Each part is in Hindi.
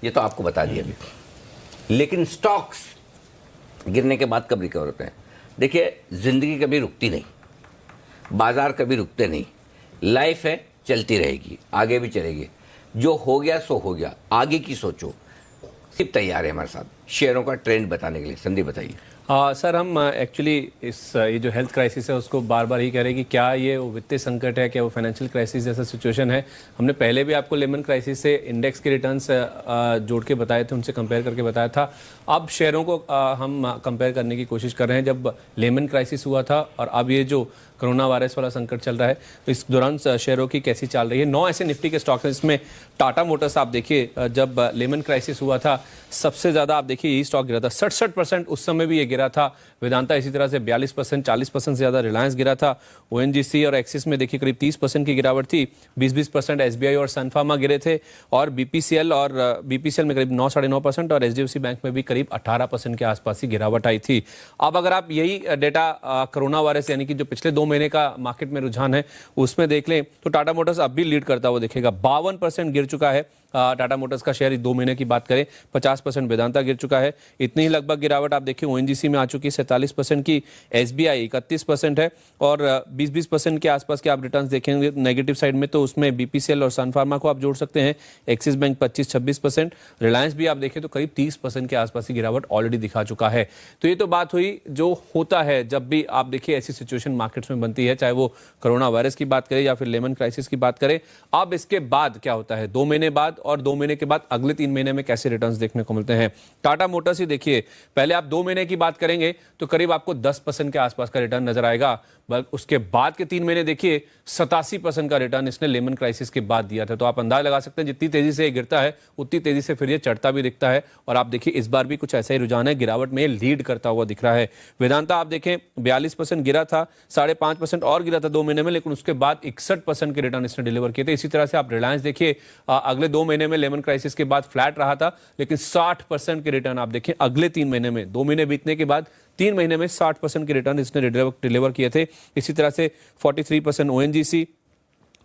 ये तो आपको बता दिया अभी। लेकिन स्टॉक्स गिरने के बाद कब रिकवर होते हैं? देखिए, जिंदगी कभी रुकती नहीं, बाजार कभी रुकते नहीं, लाइफ है, चलती रहेगी, आगे भी चलेगी। जो हो गया सो हो गया, आगे की सोचो। सिर्फ तैयार है हमारे साथ शेयरों का ट्रेंड बताने के लिए। संदीप बताइए। सर, हम एक्चुअली ये जो हेल्थ क्राइसिस है उसको बार बार ही कह रहे हैं कि क्या ये वो वित्तीय संकट है, क्या वो फाइनेंशियल क्राइसिस जैसा सिचुएशन है। हमने पहले भी आपको लेमन क्राइसिस से इंडेक्स के रिटर्न्स जोड़ के बताए थे, उनसे कंपेयर करके बताया था। अब शेयरों को हम कंपेयर करने की कोशिश कर रहे हैं। जब लेमन क्राइसिस हुआ था और अब ये जो कोरोना वायरस वाला संकट चल रहा है, तो इस दौरान शेयरों की कैसी चाल रही है। 9 ऐसे निफ्टी के स्टॉक्स हैं, इसमें टाटा मोटर्स आप देखिए, जब लेमन क्राइसिस हुआ था सबसे ज़्यादा आप देखिए यही स्टॉक गिरा था, 67% उस समय भी ये गिरा था। वेदांता इसी तरह से 42%, 40% से ज़्यादा रिलायंस गिरा था। ओएनजीसी और एक्सिस में देखिए करीब 30% की गिरावट थी, 20% एसबीआई और सन फार्मा गिरे थे, और बीपीसीएल में करीब 9-9.5% और एचडीएफसी बैंक में भी करीब 18% के आसपास ही गिरावट आई थी। अब अगर आप यही डेटा कोरोना वायरस यानी कि जो पिछले 2 महीने का मार्केट में रुझान है उसमें देख लें तो टाटा मोटर्स अब भी लीड करता हुआ दिखेगा। 52% गिर चुका है टाटा मोटर्स का शेयर 2 महीने की बात करें। 50% वेदांता गिर चुका है। इतनी ही लगभग गिरावट आप देखिए ओएनजीसी में आ चुकी है 47% की, एसबीआई 31% है, और 20% के आसपास के आप रिटर्न्स देखेंगे नेगेटिव साइड में तो उसमें बीपीसीएल और सन फार्मा को आप जोड़ सकते हैं। एक्सिस बैंक 25-26%, रिलायंस भी आप देखें तो करीब 30% के आसपास की गिरावट ऑलरेडी दिखा चुका है। तो ये तो बात हुई जो होता है जब भी आप देखिए ऐसी सिचुएशन मार्केट्स में बनती है, चाहे वो कोरोना वायरस की बात करें या फिर लेमन क्राइसिस की बात करें। अब इसके बाद क्या होता है 2 महीने बाद, और 2 महीने के बाद अगले 3 महीने में कैसे रिटर्न्स देखने को मिलते हैं। टाटा मोटर्स ही देखिए, पहले आप 2 महीने की बात करेंगे तो करीब आपको 10% के आसपास का रिटर्न नजर आएगा। उसके बाद के 3 महीने देखिए 87% का रिटर्न इसने लेमन क्राइसिस के बाद दिया था। तो आप अंदाजा लगा सकते हैं जितनी तेजी से ये गिरता है उतनी तेजी से फिर ये चढ़ता भी दिखता है, और आप देखिए इस बार भी कुछ ऐसा ही रुझान है, गिरावट में लीड करता हुआ दिख रहा है। वेदांता आप देखें 42% गिरा था, 5.5% और गिरा था 2 महीने में, लेकिन उसके बाद 61% के रिटर्न इसने डिलीवर किए थे। इसी तरह से आप रिलायंस देखिए, अगले 2 महीने में लेमन क्राइसिस के बाद फ्लैट रहा था, लेकिन 60% के रिटर्न आप देखें अगले 3 महीने में, 2 महीने बीतने के बाद 3 महीने में 60% के रिटर्न इसने डिलीवर किए थे। इसी तरह से 43% ओएनजीसी,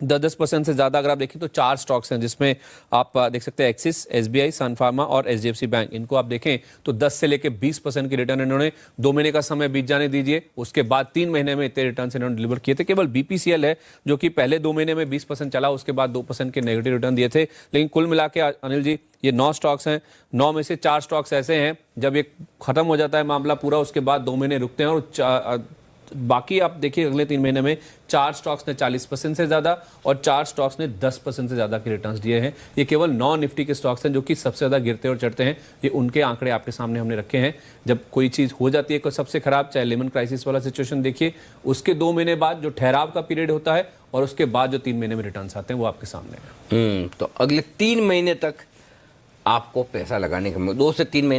10% से ज्यादा अगर आप देखें तो 4 स्टॉक्स हैं जिसमें आप देख सकते हैं एक्सिस, एसबीआई, सन फार्मा और एचडीएफसी बैंक। इनको आप देखें तो 10 से लेकर 20% की रिटर्न इन्होंने 2 महीने का समय बीत जाने दीजिए, उसके बाद 3 महीने में इतने रिटर्न इन्होंने डिलीवर किए थे। केवल बीपीसीएल है जो कि पहले 2 महीने में 20% चला, उसके बाद 2% के नेगेटिव रिटर्न दिए थे। लेकिन कुल मिला के अनिल जी ये 9 स्टॉक्स हैं, 9 में से 4 स्टॉक्स ऐसे हैं जब ये खत्म हो जाता है मामला पूरा, उसके बाद 2 महीने रुकते हैं, और बाकी आप देखिए अगले 3 महीने में 4 स्टॉक्स ने 40% से ज्यादा और 4 स्टॉक्स ने 10% से ज्यादा के रिटर्न्स दिए हैं। ये केवल 9 निफ्टी के स्टॉक्स हैं जो कि सबसे ज्यादा गिरते और चढ़ते हैं। ये उनके आंकड़े आपके सामने हमने रखे हैं। जब कोई चीज हो जाती है सबसे खराब, चाहे लेमन क्राइसिस वाला सिचुएशन देखिए, उसके 2 महीने बाद जो ठहराव का पीरियड होता है और उसके बाद जो 3 महीने में रिटर्न्स आते हैं वो आपके सामने है। तो अगले 3 महीने तक आपको पैसा लगाने का 2 से 3 महीने